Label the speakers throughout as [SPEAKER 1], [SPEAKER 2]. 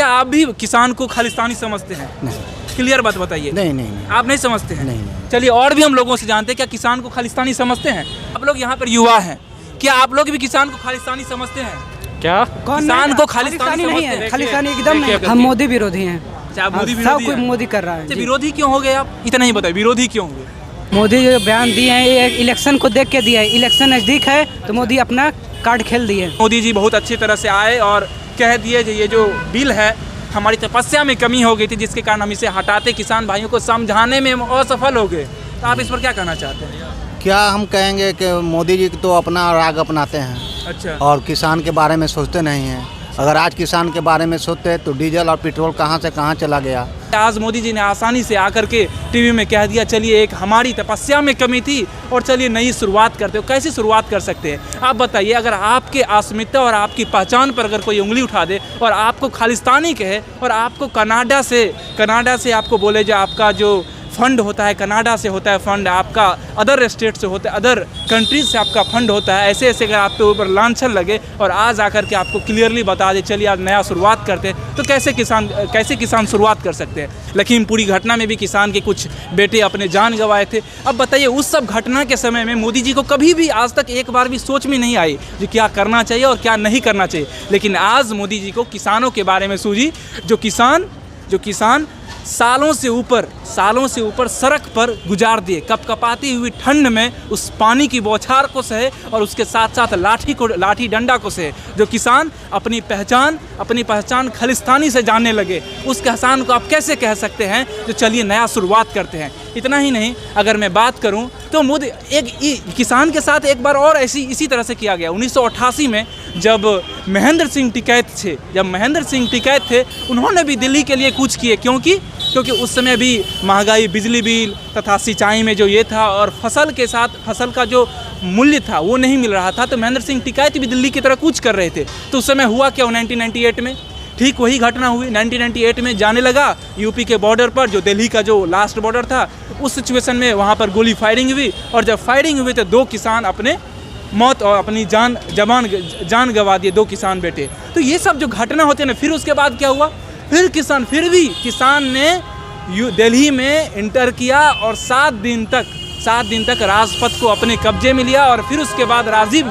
[SPEAKER 1] क्या आप भी किसान को खालिस्तानी समझते हैं?
[SPEAKER 2] नहीं,
[SPEAKER 1] क्लियर बात बताइए।
[SPEAKER 2] नहीं
[SPEAKER 1] आप नहीं समझते हैं?
[SPEAKER 2] नहीं।
[SPEAKER 1] चलिए और भी हम लोगों से जानते हैं, क्या किसान को खालिस्तानी समझते हैं? आप लोग यहाँ पर युवा हैं, क्या आप लोग भी किसान को खालिस्तानी समझते हैं?
[SPEAKER 3] क्या
[SPEAKER 1] किसान को खालिस्तानी
[SPEAKER 2] नहीं
[SPEAKER 1] समझते
[SPEAKER 2] है, खालिस्तानी एकदम नहीं। हम मोदी विरोधी हैं।
[SPEAKER 1] अच्छा, आप मोदी
[SPEAKER 2] सब
[SPEAKER 1] विरोधी
[SPEAKER 2] कोई
[SPEAKER 1] हैं?
[SPEAKER 2] मोदी कर रहा है
[SPEAKER 1] अच्छा,
[SPEAKER 2] जी।
[SPEAKER 1] विरोधी क्यों हो गए आप? इतना ही बताइए, विरोधी क्यों हो गए?
[SPEAKER 2] मोदी जो बयान दिए हैं ये इलेक्शन को देख के दिया है। इलेक्शन नज़दीक है तो मोदी अपना कार्ड खेल दिए।
[SPEAKER 1] मोदी जी बहुत अच्छी तरह से आए और कह दिए कि ये जो बिल है हमारी तपस्या में कमी हो गई थी, जिसके कारण हम इसे हटाते किसान भाइयों को समझाने में असफल हो गए। तो आप इस पर क्या कहना चाहते हैं?
[SPEAKER 4] क्या हम कहेंगे कि मोदी जी तो अपना राग अपनाते हैं
[SPEAKER 1] अच्छा,
[SPEAKER 4] और किसान के बारे में सोचते नहीं हैं। अगर आज किसान के बारे में सोचते तो डीजल और पेट्रोल कहाँ से कहाँ चला गया।
[SPEAKER 1] आज मोदी जी ने आसानी से आकर के टीवी में कह दिया चलिए एक हमारी तपस्या में कमी थी और चलिए नई शुरुआत करते हो। कैसे शुरुआत कर सकते हैं आप बताइए? अगर आपके अस्मिता और आपकी पहचान पर अगर कोई उंगली उठा दे और आपको खालिस्तानी कहे और आपको कनाडा से आपको बोले जो आपका जो फंड होता है कनाडा से होता है फंड, आपका अदर स्टेट से होता है, अदर कंट्रीज से आपका फंड होता है, ऐसे ऐसे अगर आपके ऊपर लांछन लगे और आज आकर के आपको क्लियरली बता दे चलिए आज नया शुरुआत करते हैं, तो कैसे किसान शुरुआत कर सकते हैं? लखीमपुरी घटना में भी किसान के कुछ बेटे अपने जान गंवाए थे। अब बताइए उस सब घटना के समय में मोदी जी को कभी भी आज तक एक बार भी सोच में नहीं आई कि क्या करना चाहिए और क्या नहीं करना चाहिए। लेकिन आज मोदी जी को किसानों के बारे में सूझी। जो किसान सालों से ऊपर सड़क पर गुजार दिए, कपकपाती हुई ठंड में उस पानी की बौछार को सहे और उसके साथ साथ लाठी डंडा को सहे। जो किसान अपनी पहचान खालिस्तानी से जानने लगे, उस किसान को आप कैसे कह सकते हैं जो चलिए नया शुरुआत करते हैं? इतना ही नहीं, अगर मैं बात करूं तो मोदी किसान के साथ एक बार और इसी तरह से किया गया। 1988 में जब महेंद्र सिंह टिकैत थे उन्होंने भी दिल्ली के लिए कुछ किए। क्योंकि उस समय भी महंगाई, बिजली बिल तथा सिंचाई में जो ये था और फसल का जो मूल्य था वो नहीं मिल रहा था, तो महेंद्र सिंह टिकैत भी दिल्ली की तरह कुछ कर रहे थे। तो उस समय हुआ क्या? 1998 में ठीक वही घटना हुई। 1998 में जाने लगा यूपी के बॉर्डर पर, जो दिल्ली का जो लास्ट बॉर्डर था, उस सिचुएशन में वहाँ पर गोली फायरिंग हुई और जब फायरिंग हुई तो 2 किसान अपने मौत और अपनी जान गंवा दिए, 2 किसान बेटे। तो ये सब जो घटना होते हैं ना, फिर उसके बाद क्या हुआ? फिर किसान ने दिल्ली में इंटर किया और 7 दिन तक राजपथ को अपने कब्जे में लिया और फिर उसके बाद राजीव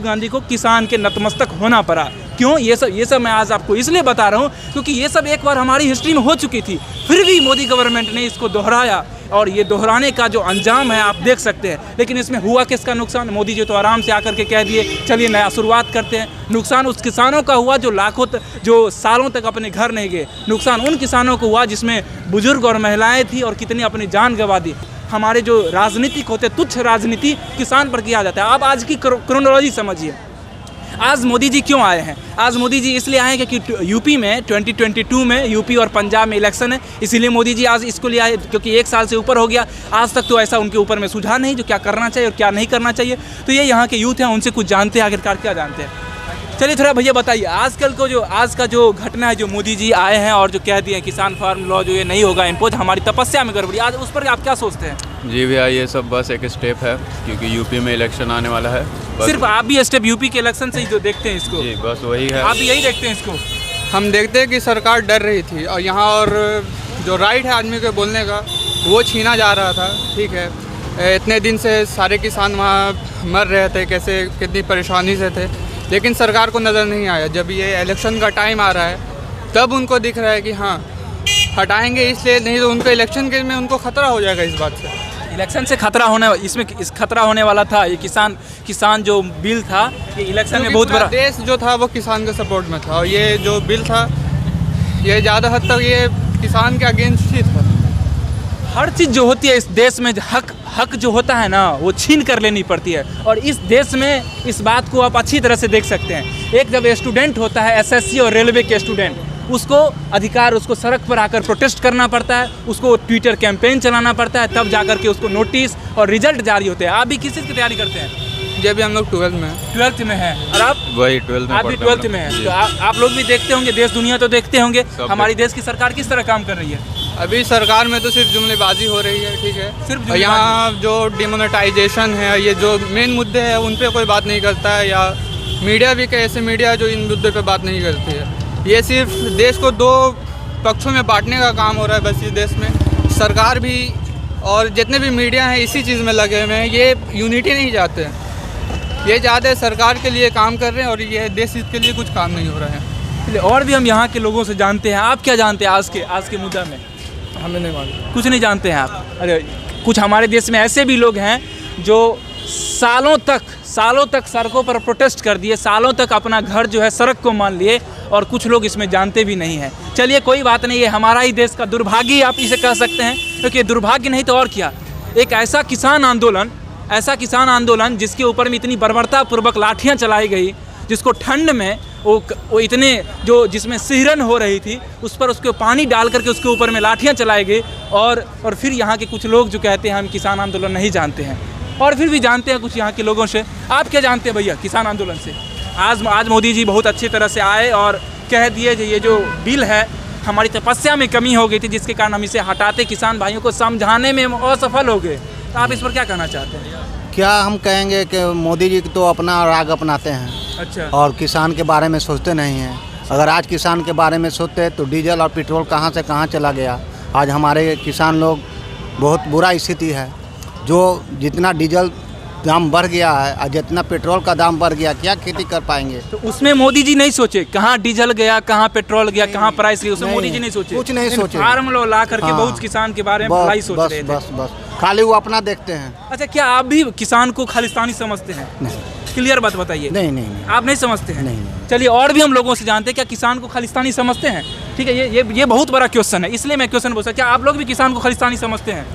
[SPEAKER 1] गांधी को किसान के नतमस्तक होना पड़ा। क्यों? ये सब मैं आज आपको इसलिए बता रहा हूँ क्योंकि ये सब एक बार हमारी हिस्ट्री में हो चुकी थी। फिर भी मोदी गवर्नमेंट ने इसको दोहराया और ये दोहराने का जो अंजाम है आप देख सकते हैं। लेकिन इसमें हुआ किसका नुकसान? मोदी जी तो आराम से आकर के कह दिए चलिए नया शुरुआत करते हैं। नुकसान उस किसानों का हुआ जो सालों तक अपने घर नहीं गए। नुकसान उन किसानों को हुआ जिसमें बुजुर्ग और महिलाएं थी और कितनी अपनी जान गंवा दी। हमारे जो राजनीतिक होते, तुच्छ राजनीति किसान पर किया जाता है। आप आज की क्रोनोलॉजी समझिए। आज मोदी जी क्यों आए हैं? आज मोदी जी इसलिए आए हैं क्योंकि यूपी में 2022 में यूपी और पंजाब में इलेक्शन है, इसीलिए मोदी जी आज इसको लिए आए। क्योंकि 1 साल से ऊपर हो गया, आज तक तो ऐसा उनके ऊपर में सुझा नहीं जो क्या करना चाहिए और क्या नहीं करना चाहिए। तो ये यहाँ के यूथ हैं, उनसे कुछ जानते हैं, आखिरकार क्या जानते हैं। चलिए थोड़ा भैया बताइए, आज का जो घटना है, जो मोदी जी आए हैं और जो कह दिए किसान फार्म लॉ जो ये नहीं होगा इम्पोज, हमारी तपस्या में गड़बड़ी, आज उस पर आप क्या सोचते हैं?
[SPEAKER 3] जी भैया, ये सब बस एक स्टेप है क्योंकि यूपी में इलेक्शन आने वाला है।
[SPEAKER 1] सिर्फ आप भी स्टेप यूपी के इलेक्शन से ही जो देखते हैं इसको?
[SPEAKER 3] जी बस वही है।
[SPEAKER 1] आप भी यही देखते हैं इसको?
[SPEAKER 5] हम देखते हैं कि सरकार डर रही थी और यहाँ और जो राइट है आदमी के बोलने का वो छीना जा रहा था। ठीक है, इतने दिन से सारे किसान वहाँ मर रहे थे, कैसे कितनी परेशानी से थे, लेकिन सरकार को नज़र नहीं आया। जब ये इलेक्शन का टाइम आ रहा है तब उनको दिख रहा है कि हाँ हटाएंगे, इसलिए नहीं तो उनको इलेक्शन के में उनको खतरा हो जाएगा। इस बात से
[SPEAKER 1] इलेक्शन से खतरा होने वाला था। ये किसान जो बिल था ये इलेक्शन में बहुत बड़ा,
[SPEAKER 5] देश जो था वो किसान के सपोर्ट में था और ये जो बिल था ये ज़्यादा हद तक ये किसान के अगेंस्ट ही था।
[SPEAKER 1] हर चीज़ जो होती है इस देश में हक जो होता है ना वो छीन कर लेनी पड़ती है और इस देश में इस बात को आप अच्छी तरह से देख सकते हैं। एक जब स्टूडेंट होता है एसएससी और रेलवे के स्टूडेंट, उसको सड़क पर आकर प्रोटेस्ट करना पड़ता है, उसको ट्विटर कैंपेन चलाना पड़ता है, तब जाकर के उसको नोटिस और रिजल्ट जारी होते हैं। आप भी किस चीज़ की तैयारी करते हैं?
[SPEAKER 5] जब भी हम लोग 12th में
[SPEAKER 1] हैं और आप
[SPEAKER 3] वही 12th में,
[SPEAKER 1] आप भी 12th में हैं। तो आप लोग भी देखते होंगे, देश दुनिया तो देखते होंगे हमारी देश की सरकार किस तरह काम कर रही है।
[SPEAKER 5] अभी सरकार में तो सिर्फ जुमलेबाजी हो रही है। ठीक है,
[SPEAKER 1] सिर्फ
[SPEAKER 5] यहाँ जो डिमोनेटाइजेशन है, ये जो मेन मुद्दे हैं उन पे कोई बात नहीं करता है, या मीडिया भी कैसे मीडिया जो इन मुद्दे पे बात नहीं करती है। ये सिर्फ देश को दो पक्षों में बांटने का काम हो रहा है बस इस देश में। सरकार भी और जितने भी मीडिया हैं इसी चीज़ में लगे हुए हैं। ये यूनिटी नहीं चाहते हैं, ये चाहते हैं सरकार के लिए काम कर रहे हैं और ये देश के लिए कुछ काम नहीं हो रहा है।
[SPEAKER 1] और भी हम यहाँ के लोगों से जानते हैं, आप क्या जानते हैं आज के मुद्दा में?
[SPEAKER 5] हमें नहीं मालूम।
[SPEAKER 1] कुछ नहीं जानते हैं आप? अरे कुछ हमारे देश में ऐसे भी लोग हैं जो सालों तक सड़कों पर प्रोटेस्ट कर दिए, सालों तक अपना घर जो है सड़क को मान लिए, और कुछ लोग इसमें जानते भी नहीं हैं। चलिए कोई बात नहीं, ये हमारा ही देश का दुर्भाग्य आप इसे कह सकते हैं, क्योंकि दुर्भाग्य नहीं तो और क्या। एक ऐसा किसान आंदोलन जिसके ऊपर में इतनी बर्बरतापूर्वक लाठियाँ चलाई गई, जिसको ठंड में वो इतने जो जिसमें सिहरन हो रही थी, उस पर उसके पानी डाल करके उसके ऊपर में लाठियाँ चलाई गई, और फिर यहाँ के कुछ लोग जो कहते हैं हम किसान आंदोलन नहीं जानते हैं, और फिर भी जानते हैं कुछ यहाँ के लोगों से। आप क्या जानते हैं भैया किसान आंदोलन से? आज मोदी जी बहुत अच्छी तरह से आए और कह दिए कि ये जो बिल है हमारी तपस्या में कमी हो गई थी, जिसके कारण हम इसे हटाते, किसान भाइयों को समझाने में असफल हो गए। तो आप इस पर क्या कहना चाहते हैं?
[SPEAKER 4] क्या हम कहेंगे कि मोदी जी तो अपना राग अपनाते हैं,
[SPEAKER 1] अच्छा,
[SPEAKER 4] और किसान के बारे में सोचते नहीं हैं। अगर आज किसान के बारे में सोचते तो डीजल और पेट्रोल कहाँ से कहाँ चला गया। आज हमारे किसान लोग बहुत बुरा स्थिति है। जो जितना डीजल दाम बढ़ गया है और जितना पेट्रोल का दाम बढ़ गया, क्या खेती कर पाएंगे?
[SPEAKER 1] तो उसमें मोदी जी नहीं सोचे कहाँ डीजल गया, कहाँ पेट्रोल गया, कहाँ प्राइस गया, उसमें मोदी जी नहीं सोचे,
[SPEAKER 4] कुछ नहीं सोचे।
[SPEAKER 1] फार्म लो ला करके
[SPEAKER 4] हाँ,
[SPEAKER 1] बहुत किसान के बारे में भलाई सोच रहे थे।
[SPEAKER 4] बस खाली वो अपना देखते हैं।
[SPEAKER 1] अच्छा, क्या आप भी किसान को खालिस्तानी समझते हैं?
[SPEAKER 4] नहीं,
[SPEAKER 1] क्लियर बात बताइए।
[SPEAKER 4] नहीं।
[SPEAKER 1] आप नहीं समझते हैं?
[SPEAKER 4] नहीं।
[SPEAKER 1] चलिए और भी हम लोगों से जानते हैं, क्या किसान को खालिस्तानी समझते हैं? ठीक है, ये बहुत बड़ा क्वेश्चन है, इसलिए मैं क्वेश्चन पूछा, क्या आप लोग भी किसान को खालिस्तानी समझते हैं?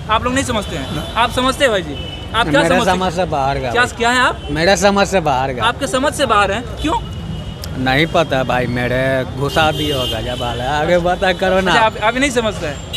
[SPEAKER 1] आप लोग नहीं समझते हैं? आप समझते हैं भाई जी? आप क्या समझते हैं?
[SPEAKER 2] समझ से बाहर का
[SPEAKER 1] क्या है आप?
[SPEAKER 2] मेरा समझ से बाहर का।
[SPEAKER 1] आपके समझ से बाहर है, क्यों?
[SPEAKER 2] नहीं पता भाई, मेरे घुसा दिया होगा जब आगे बता करो ना।
[SPEAKER 1] अच्छा, आप नहीं समझते हैं?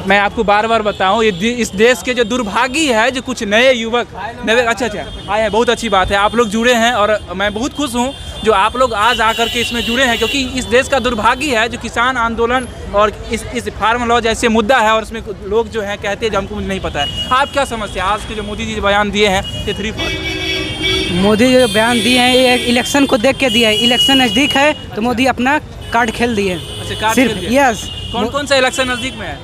[SPEAKER 1] मैं आपको बार बार बताऊं, इस देश के जो दुर्भाग्य है, जो कुछ नए युवक अच्छा आए हैं, बहुत अच्छी बात है, आप लोग जुड़े हैं और मैं बहुत खुश हूं जो आप लोग आज आकर के इसमें जुड़े हैं, क्योंकि इस देश का दुर्भाग्य है जो किसान आंदोलन और इस फार्म लॉ जैसे मुद्दा है, और इसमें लोग जो हैं कहते हैं जो हमको नहीं पता है। आप क्या समझते हैं आज के जो मोदी जी बयान दिए हैं, ये 3
[SPEAKER 2] मोदी जो बयान दिए हैं ये इलेक्शन को देख के दिया है। इलेक्शन नज़दीक है तो मोदी अपना कार्ड खेल दिए।
[SPEAKER 1] अच्छा, कार्ड
[SPEAKER 2] सिर्फ
[SPEAKER 1] खेल दिया।
[SPEAKER 2] यस।
[SPEAKER 1] कौन सा इलेक्शन नज़दीक में है?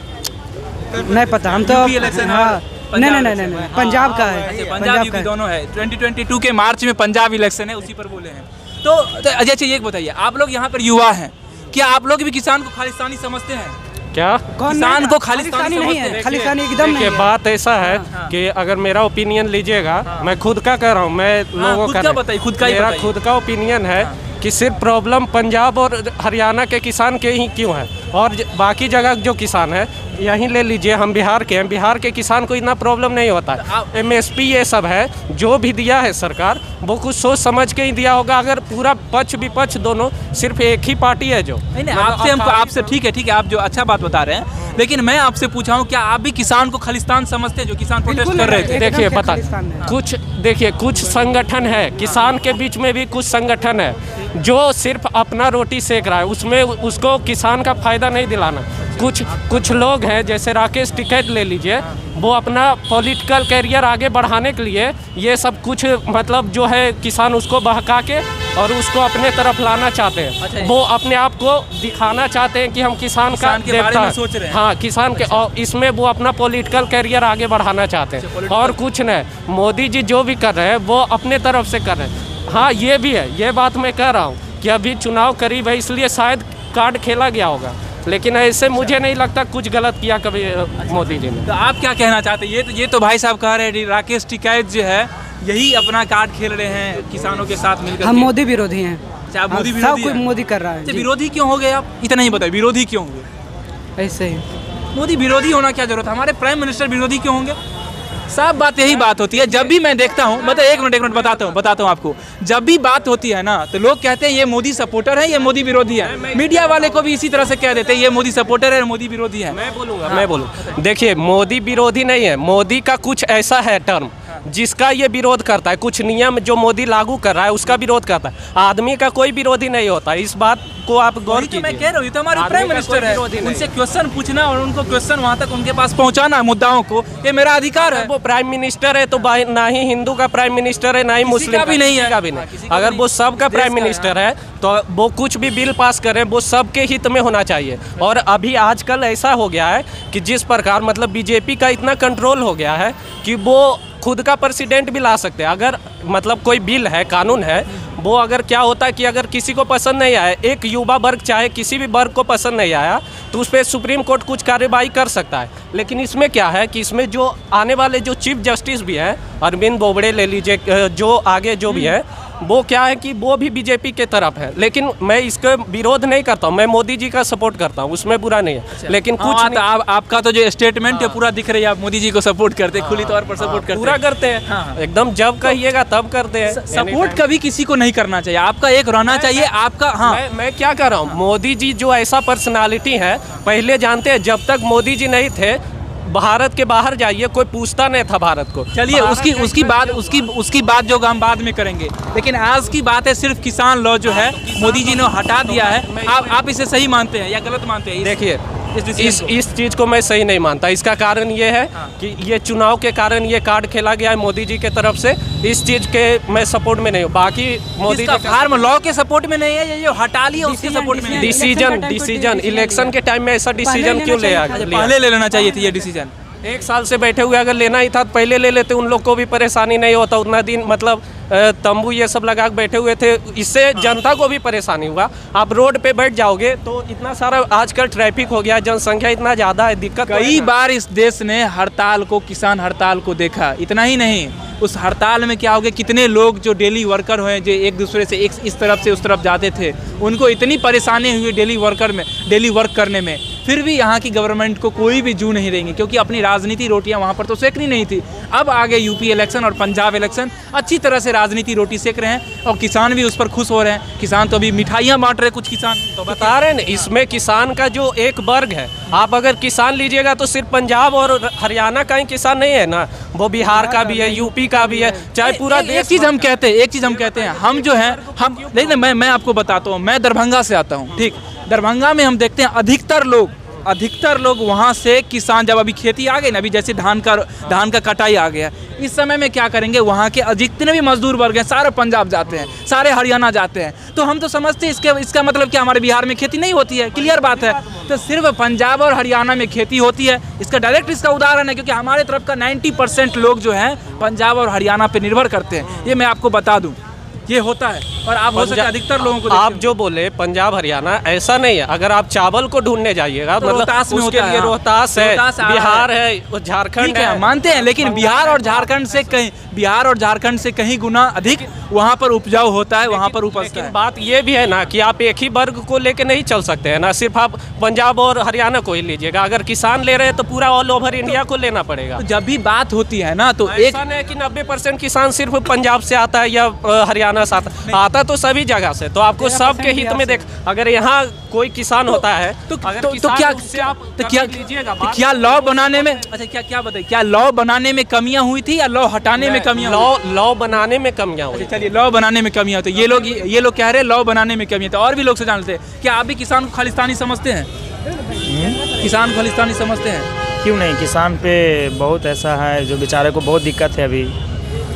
[SPEAKER 2] नहीं पता, हम तो
[SPEAKER 1] यूपी इलेक्शन।
[SPEAKER 2] हाँ, नहीं, पंजाब का है।
[SPEAKER 1] अच्छा, पंजाब यूपी दोनों है। 2022 के मार्च में पंजाब इलेक्शन है, उसी पर बोले हैं। तो अच्छा ये बताइए, आप लोग यहाँ पर युवा हैं, क्या आप लोग भी किसान को खालिस्तानी समझते हैं?
[SPEAKER 6] क्या
[SPEAKER 1] किसान को खालिस्तानी
[SPEAKER 2] नहीं है, खालिस्तानी एकदम नहीं
[SPEAKER 6] देखिए,
[SPEAKER 2] है।
[SPEAKER 6] बात ऐसा है कि अगर मेरा ओपिनियन लीजिएगा, मैं खुद का कह रहा हूँ, मैं लोगों
[SPEAKER 1] खुद का बताइए, खुद का ही
[SPEAKER 6] मेरा
[SPEAKER 1] बताइए।
[SPEAKER 6] खुद का ओपिनियन है कि सिर्फ प्रॉब्लम पंजाब और हरियाणा के किसान के ही क्यों है, और बाकी जगह जो किसान है, यहीं ले लीजिए, हम बिहार के हैं, बिहार के किसान को इतना प्रॉब्लम नहीं होता। MSP ये सब है जो भी दिया है सरकार, वो कुछ सोच समझ के ही दिया होगा। अगर पूरा पक्ष विपक्ष दोनों, सिर्फ एक ही पार्टी है जो
[SPEAKER 1] नहीं, आपसे ठीक है, आप जो अच्छा बात बता रहे हैं, लेकिन मैं आपसे पूछा हूँ, क्या आप भी किसान को खालिस्तान समझते हैं जो किसान प्रोटेस्ट कर रहे थे?
[SPEAKER 6] देखिए कुछ संगठन है, किसान के बीच में भी कुछ संगठन है जो सिर्फ अपना रोटी सेक रहा है, उसमें उसको किसान का फायदा नहीं दिलाना। कुछ लोग हैं, जैसे राकेश टिकैत ले लीजिए, वो अपना पॉलिटिकल कैरियर आगे बढ़ाने के लिए ये सब कुछ मतलब जो है किसान उसको बहका के और उसको अपने तरफ लाना चाहते हैं।
[SPEAKER 1] अच्छा,
[SPEAKER 6] वो अपने आप को दिखाना चाहते हैं कि हम किसान का
[SPEAKER 1] के बारे
[SPEAKER 6] देवता
[SPEAKER 1] में
[SPEAKER 6] हैं।
[SPEAKER 1] सोच रहे हैं।
[SPEAKER 6] हाँ, किसान के, और इसमें वो अपना पॉलिटिकल कैरियर आगे बढ़ाना चाहते हैं, और कुछ नहीं। मोदी जी जो भी कर रहे हैं वो अपने तरफ से कर रहे हैं। हाँ, ये भी है, ये बात मैं कह रहा हूँ कि अभी चुनाव करीब है, इसलिए शायद कार्ड खेला गया होगा, लेकिन ऐसे मुझे नहीं लगता कुछ गलत किया कभी मोदी जी ने।
[SPEAKER 1] तो आप क्या कहना चाहते हैं? ये तो भाई साहब कह रहे हैं राकेश टिकैत जो है यही अपना कार्ड खेल रहे हैं किसानों के साथ मिलकर।
[SPEAKER 2] हम मोदी विरोधी हैं।
[SPEAKER 1] अच्छा, आप मोदी
[SPEAKER 2] सब
[SPEAKER 1] विरोधी
[SPEAKER 2] कोई
[SPEAKER 1] हैं?
[SPEAKER 2] मोदी कर रहा
[SPEAKER 1] अच्छा,
[SPEAKER 2] है।
[SPEAKER 1] विरोधी क्यों हो गए आप? इतना ही बताइए, विरोधी क्यों होंगे?
[SPEAKER 2] ऐसे ही
[SPEAKER 1] मोदी विरोधी होना क्या जरूरत है? हमारे प्राइम मिनिस्टर विरोधी क्यों होंगे? सब बात यही बात होती है। जब भी मैं देखता हूँ, मतलब एक मिनट बताता हूँ आपको, जब भी बात होती है ना, तो लोग कहते हैं ये मोदी सपोर्टर है, ये मोदी विरोधी है। मीडिया वाले को भी इसी तरह से कह देते हैं ये मोदी सपोर्टर है, मोदी विरोधी है।
[SPEAKER 6] मैं बोलूँगा, देखिए, मोदी विरोधी नहीं है, मोदी का कुछ ऐसा है टर्म जिसका ये विरोध करता है, कुछ नियम जो मोदी लागू कर रहा है उसका विरोध करता है। आदमी का कोई विरोधी नहीं होता, इस बात को आप गौर
[SPEAKER 1] वही तो मैं
[SPEAKER 6] कीजिए।
[SPEAKER 1] कह रहा हूँ, ये तो हमारे
[SPEAKER 6] आदमी
[SPEAKER 1] प्राइम
[SPEAKER 6] का
[SPEAKER 1] मिनिस्टर
[SPEAKER 6] कोई
[SPEAKER 1] है,
[SPEAKER 6] विरोधी नहीं।
[SPEAKER 1] उनसे क्वेश्चन पूछना और उनको क्वेश्चन वहाँ तक उनके पास पहुँचाना मुद्दाओं को, ये मेरा अधिकार है।
[SPEAKER 6] वो प्राइम मिनिस्टर है तो ना ही हिंदू का प्राइम मिनिस्टर है, ना ही मुस्लिम
[SPEAKER 1] का भी नहीं है।
[SPEAKER 6] किसी का भी
[SPEAKER 1] किसी
[SPEAKER 6] नहीं।
[SPEAKER 1] का
[SPEAKER 6] अगर
[SPEAKER 1] भी
[SPEAKER 6] वो
[SPEAKER 1] नहीं।
[SPEAKER 6] सबका
[SPEAKER 1] देश
[SPEAKER 6] प्राइम
[SPEAKER 1] का,
[SPEAKER 6] मिनिस्टर है तो वो कुछ भी बिल पास करें वो सबके हित में होना चाहिए। और अभी आजकल ऐसा हो गया है कि जिस प्रकार मतलब बीजेपी का इतना कंट्रोल हो गया है कि वो खुद का प्रेसिडेंट भी ला सकते हैं। अगर मतलब कोई बिल है, कानून है, वो अगर क्या होता है कि अगर किसी को पसंद नहीं आया, एक युवा वर्ग चाहे किसी भी वर्ग को पसंद नहीं आया तो उस पर सुप्रीम कोर्ट कुछ कार्यवाही कर सकता है। लेकिन इसमें क्या है कि इसमें जो आने वाले जो चीफ जस्टिस भी हैं, अरविंद बोबड़े ले लीजिए, जो आगे जो भी है, वो क्या है कि वो भी बीजेपी के तरफ है। लेकिन मैं इसका विरोध नहीं करता हूँ, मैं मोदी जी का सपोर्ट करता हूँ, उसमें बुरा नहीं है। लेकिन कुछ
[SPEAKER 1] हाँ,
[SPEAKER 6] नहीं,
[SPEAKER 1] तो आपका तो जो स्टेटमेंट है पूरा दिख रही है, आप मोदी जी को सपोर्ट करते हैं, खुली तौर पर सपोर्ट करते
[SPEAKER 6] पूरा
[SPEAKER 1] हैं।
[SPEAKER 6] करते हैं,
[SPEAKER 1] हाँ।
[SPEAKER 6] एकदम जब कहिएगा तब करते हैं।
[SPEAKER 1] सपोर्ट कभी किसी को नहीं करना चाहिए, आपका एक रहना चाहिए आपका। हाँ,
[SPEAKER 6] मैं क्या कर रहा हूँ, मोदी जी जो ऐसा पर्सनालिटी है, पहले जानते हैं जब तक मोदी जी नहीं थे भारत के बाहर जाइए कोई पूछता नहीं था भारत को।
[SPEAKER 1] चलिए उसकी बात जो हम बाद में करेंगे, लेकिन आज की बात है सिर्फ किसान लॉ जो है मोदी जी ने हटा दिया है। आप इसे सही मानते हैं या गलत मानते हैं?
[SPEAKER 6] देखिए
[SPEAKER 1] इस
[SPEAKER 6] इस चीज़ को मैं सही नहीं मानता। इसका कारण ये है कि ये चुनाव के कारण ये कार्ड खेला गया है मोदी जी के तरफ से। इस चीज़ के मैं सपोर्ट में नहीं हूँ। बाकी मोदी
[SPEAKER 1] इसका
[SPEAKER 6] जी
[SPEAKER 1] फार्म लॉ के सपोर्ट में नहीं है, ये जो हटा लिया उसके सपोर्ट में नहीं है।
[SPEAKER 6] डिसीजन इलेक्शन के टाइम में ऐसा डिसीजन क्यों लिया?
[SPEAKER 1] पहले ले लेना चाहिए था ये डिसीजन।
[SPEAKER 6] एक साल से बैठे हुए अगर लेना ही था तो पहले ले लेते, उन लोग को भी परेशानी नहीं होता। उतना दिन मतलब तंबू ये सब लगा के बैठे हुए थे, इससे जनता को भी परेशानी हुआ। आप रोड पे बैठ जाओगे तो इतना सारा आजकल ट्रैफिक हो गया, जनसंख्या इतना ज़्यादा है, दिक्कत
[SPEAKER 1] कई बार इस देश ने हड़ताल को, किसान हड़ताल को देखा। इतना ही नहीं, उस हड़ताल में क्या हो गया, कितने लोग जो डेली वर्कर हुए, जो एक दूसरे से इस तरफ से उस तरफ जाते थे, उनको इतनी परेशानी हुई डेली वर्क करने में, फिर भी यहाँ की गवर्नमेंट को कोई भी जू नहीं देंगे, क्योंकि अपनी राजनीति रोटियाँ वहाँ पर तो सेकनी नहीं थी। अब आगे यूपी इलेक्शन और पंजाब इलेक्शन, अच्छी तरह से राजनीति रोटी सेक रहे हैं और किसान भी उस पर खुश हो रहे हैं। किसान तो अभी मिठाइयाँ बांट रहे हैं, कुछ किसान
[SPEAKER 6] तो बता रहे हैं ना, इसमें किसान का जो एक वर्ग है, आप अगर किसान लीजिएगा तो सिर्फ पंजाब और हरियाणा का ही किसान नहीं है ना, वो बिहार का भी है, यूपी का भी है, चाहे पूरा देश।
[SPEAKER 1] एक चीज़ हम कहते हैं, हम जो हैं, हम लेकिन मैं आपको बताता हूँ, मैं दरभंगा से आता हूँ, ठीक। दरभंगा में हम देखते हैं अधिकतर लोग वहाँ से किसान, जब अभी खेती आ गई ना, अभी जैसे धान का कटाई आ गया, इस समय में क्या करेंगे, वहाँ के जितने भी मजदूर वर्ग हैं सारे पंजाब जाते हैं, सारे हरियाणा जाते हैं। तो हम तो समझते हैं इसका मतलब क्या, हमारे बिहार में खेती नहीं होती है? क्लियर बात है। तो सिर्फ पंजाब और हरियाणा में खेती होती है, इसका डायरेक्ट इसका उदाहरण है, क्योंकि हमारे तरफ का 90% लोग जो हैं पंजाब और हरियाणा पर निर्भर करते हैं। ये मैं आपको बता दूँ, ये होता है। और आप हो सकते हैं अधिकतर लोगों को
[SPEAKER 6] आप जो बोले पंजाब हरियाणा, ऐसा नहीं है। अगर आप चावल को ढूंढने जाइएगा
[SPEAKER 1] तो
[SPEAKER 6] मतलब
[SPEAKER 1] रोहतास में
[SPEAKER 6] उसके
[SPEAKER 1] होता है,
[SPEAKER 6] लिए
[SPEAKER 1] हाँ।
[SPEAKER 6] रोहतास है,
[SPEAKER 1] रोहतास आ रहा
[SPEAKER 6] बिहार
[SPEAKER 1] है।
[SPEAKER 6] है, झारखंड
[SPEAKER 1] ठीक है,
[SPEAKER 6] है,
[SPEAKER 1] मानते हैं, लेकिन बिहार और झारखंड से कहीं गुना अधिक वहाँ पर उपजाऊ होता है, वहाँ पर उपजता
[SPEAKER 6] लेकिन
[SPEAKER 1] है।
[SPEAKER 6] बात ये भी है ना कि आप एक ही वर्ग को लेके नहीं चल सकते हैं ना, सिर्फ आप पंजाब और हरियाणा को ही लीजिएगा। अगर किसान ले रहे हैं तो पूरा ऑल ओवर इंडिया को लेना पड़ेगा।
[SPEAKER 1] तो जब भी बात होती है ना, तो
[SPEAKER 6] ऐसा नहीं है कि 90% किसान सिर्फ पंजाब से आता है या हरियाणा से आता तो सभी जगह से। तो आपको सबके हित में देख, अगर यहाँ कोई किसान होता है
[SPEAKER 1] तो
[SPEAKER 6] किसान
[SPEAKER 1] क्या
[SPEAKER 6] उससे आप लीजिएगा
[SPEAKER 1] तो क्या लॉ बनाने में, अच्छा क्या बताइए, क्या लॉ बनाने में कमियां हुई थी या लॉ हटाने में कमियां हुई?
[SPEAKER 6] लॉ बनाने में कमियां हुई।
[SPEAKER 1] चलिए, लॉ बनाने में कमियां होती है। ये लोग कह रहे हैं लॉ बनाने में कमियां, तो और भी लोग से जानते हैं। क्या आप भी किसान को खालिस्तानी समझते हैं? किसान को खालिस्तानी समझते हैं?
[SPEAKER 7] क्यों नहीं, किसान पे बहुत ऐसा है जो बेचारे को बहुत दिक्कत है अभी।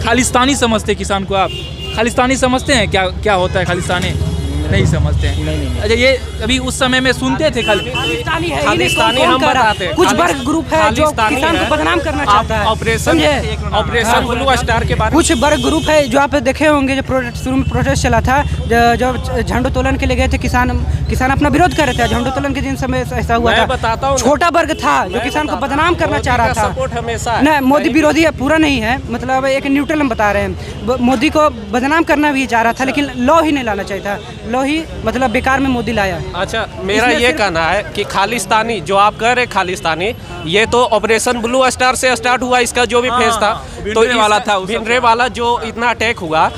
[SPEAKER 1] खालिस्तानी समझते हैं किसान को? आप खालिस्तानी समझते हैं? क्या होता है खालिस्तानी? नहीं समझते हैं।
[SPEAKER 7] नहीं।
[SPEAKER 1] अच्छा, ये अभी उस समय में सुनते थे
[SPEAKER 2] खालिस्तानी है,
[SPEAKER 6] खालिस्तानी हम बताते हैं।
[SPEAKER 2] कुछ वर्ग ग्रुप है जो किसान को बदनाम करना चाहता है।
[SPEAKER 6] ऑपरेशन ब्लू स्टार के बारे में
[SPEAKER 2] कुछ वर्ग ग्रुप है जो आप देखे होंगे, जो शुरू में प्रोटेस्ट चला था, जब झंडोत्तोलन के लिए गए थे किसान अपना विरोध कर रहे थे। झंडोत्तोलन के दिन समय ऐसा हुआ था,
[SPEAKER 6] बताता हूँ,
[SPEAKER 2] छोटा वर्ग था जो किसान को बदनाम करना चाह रहा था।
[SPEAKER 6] सपोर्ट हमेशा है।
[SPEAKER 2] नहीं, मोदी विरोधी पूरा नहीं है, मतलब एक न्यूट्रल हम बता रहे हैं। मोदी को बदनाम करना भी चाह रहा था, लेकिन लॉ ही नहीं लाना चाहिए था। लॉ ही मतलब बेकार में मोदी लाया।
[SPEAKER 6] अच्छा, मेरा ये कहना है कि खालिस्तानी जो आप कह रहे खालिस्तानी, ये तो ऑपरेशन ब्लू स्टार से स्टार्ट हुआ। इसका जो भी फेस था तो
[SPEAKER 1] भिंडरे वाला था,
[SPEAKER 6] भिंडरे वाला जो इतना अटैक हुआ,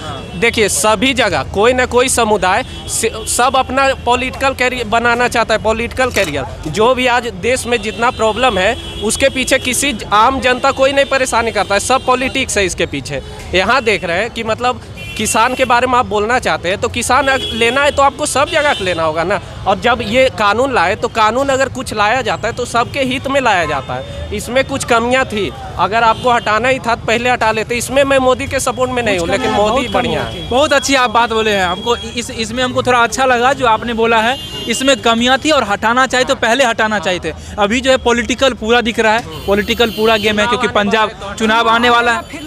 [SPEAKER 6] देखिए सभी जगह कोई ना कोई समुदाय सब अपना पॉलिटिकल कैरियर बनाना चाहता है, पॉलिटिकल कैरियर। जो भी आज देश में जितना प्रॉब्लम है उसके पीछे किसी आम जनता कोई नहीं परेशानी करता है, सब पॉलिटिक्स है इसके पीछे। यहाँ देख रहे हैं कि मतलब किसान के बारे में आप बोलना चाहते हैं तो किसान लेना है तो आपको सब जगह लेना होगा ना। और जब ये कानून लाए तो कानून अगर कुछ लाया जाता है तो सबके हित में लाया जाता है। इसमें कुछ कमियां थी, अगर आपको हटाना ही था तो पहले हटा लेते। इसमें मैं मोदी के सपोर्ट में नहीं हूँ, लेकिन मोदी बढ़िया है।
[SPEAKER 1] बहुत अच्छी आप बात बोले हैं। हमको इसमें हमको थोड़ा अच्छा लगा जो आपने बोला है, इसमें कमियां थी और हटाना चाहिए तो पहले हटाना चाहिए थे। अभी जो है पॉलिटिकल पूरा दिख रहा है, पॉलिटिकल पूरा गेम है, क्योंकि पंजाब चुनाव आने वाला है।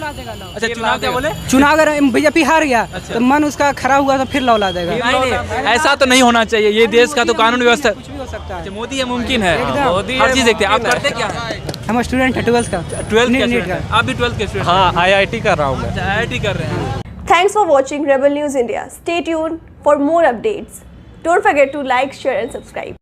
[SPEAKER 1] अच्छा चुनाव क्या बोले?
[SPEAKER 2] चुनाव अगर बीजेपी हार गया तो मन उसका खराब हुआ तो फिर लौला देगा।
[SPEAKER 1] नहीं, ऐसा तो नहीं होना चाहिए। ये देश का तो कानून व्यवस्था
[SPEAKER 2] कुछ भी हो सकता है।
[SPEAKER 1] मोदी है, मुमकिन है,
[SPEAKER 6] मोदी
[SPEAKER 1] हर चीज देखते हैं। आप
[SPEAKER 6] मुमकिन है।
[SPEAKER 1] करते क्या है?
[SPEAKER 2] हम स्टूडेंट है 12th का।
[SPEAKER 1] 12th के
[SPEAKER 2] नीट
[SPEAKER 1] स्टूडेंट। आप भी 12th के स्टूडेंट?
[SPEAKER 6] हाँ, IIT कर रहा हूँ मैं।
[SPEAKER 1] IIT कर रहे हैं।
[SPEAKER 8] Thanks for watching Rebel News India. Stay tuned for more updates. Don't forget to like, share and subscribe.